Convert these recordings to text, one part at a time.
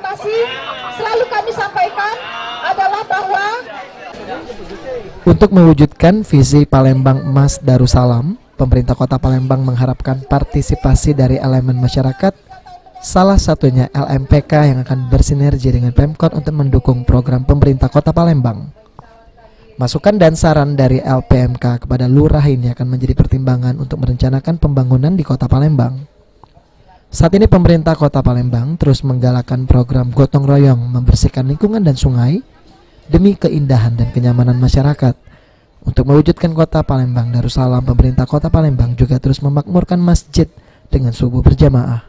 kasih selalu kami sampaikan adalah bahwa untuk mewujudkan visi Palembang Emas Darussalam, pemerintah Kota Palembang mengharapkan partisipasi dari elemen masyarakat, salah satunya LMPK yang akan bersinergi dengan Pemkot untuk mendukung program pemerintah Kota Palembang. Masukan dan saran dari LPMK kepada lurah ini akan menjadi pertimbangan untuk merencanakan pembangunan di Kota Palembang. Saat ini pemerintah Kota Palembang terus menggalakkan program gotong royong membersihkan lingkungan dan sungai demi keindahan dan kenyamanan masyarakat. Untuk mewujudkan Kota Palembang Darussalam, pemerintah Kota Palembang juga terus memakmurkan masjid dengan subuh berjamaah.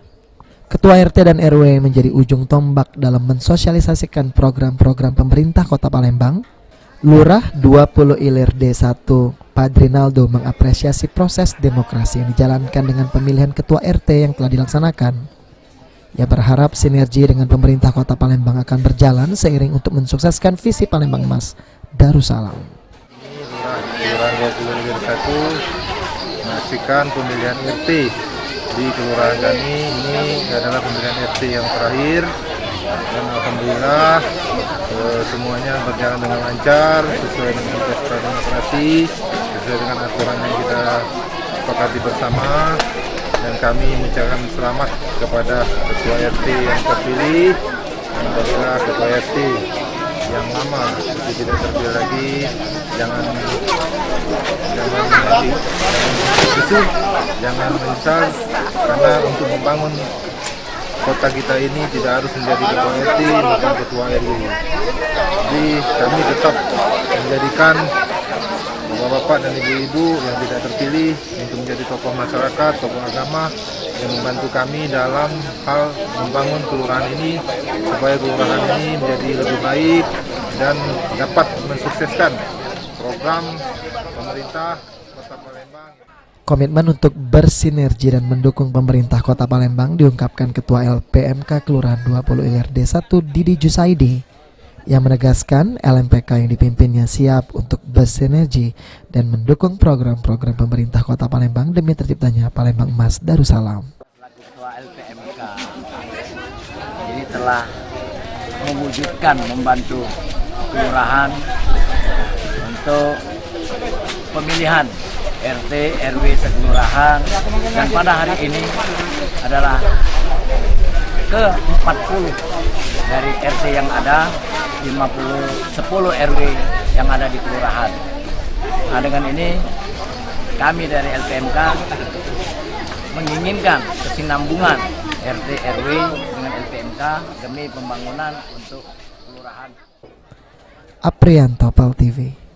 Ketua RT dan RW menjadi ujung tombak dalam mensosialisasikan program-program pemerintah Kota Palembang. Lurah 20 Ilir D1 Padrinaldo mengapresiasi proses demokrasi yang dijalankan dengan pemilihan Ketua RT yang telah dilaksanakan. Ia berharap sinergi dengan pemerintah Kota Palembang akan berjalan seiring untuk mensukseskan visi Palembang Emas Darussalam. Kelurahan 20 Ilir 1 memastikan pemilihan RT di kelurahan kami ini adalah pemilihan RT yang terakhir, dan alhamdulillah semuanya berjalan dengan lancar sesuai dengan pesta demokrasi, sesuai dengan aturan yang kita sepakati bersama, dan kami mengucapkan selamat kepada Ketua RT yang terpilih, dan apabila Ketua RT yang lama itu tidak terpilih lagi, jangan menyesal, karena untuk membangun kota kita ini tidak harus menjadi Ketua RT maupun Ketua RW. Jadi kami tetap menjadikan bapak-bapak dan ibu-ibu yang tidak terpilih untuk menjadi tokoh masyarakat, tokoh agama yang membantu kami dalam hal membangun kelurahan ini supaya kelurahan ini menjadi lebih baik dan dapat mensukseskan program pemerintah Kota Palembang. Komitmen untuk bersinergi dan mendukung pemerintah Kota Palembang diungkapkan Ketua LPMK Kelurahan 20 Ilir D1 Didi Jusaidi yang menegaskan LMPK yang dipimpinnya siap untuk bersinergi dan mendukung program-program pemerintah Kota Palembang demi terciptanya Palembang Emas Darussalam. Ketua LPMK ini telah mewujudkan membantu kelurahan untuk pemilihan RT, RW sekelurahan, dan pada hari ini adalah ke-40 dari RT yang ada, 10 RW yang ada di kelurahan. Nah, dengan ini kami dari LPMK menginginkan kesinambungan RT, RW dengan LPMK demi pembangunan untuk kelurahan. Aprianto, PAL TV.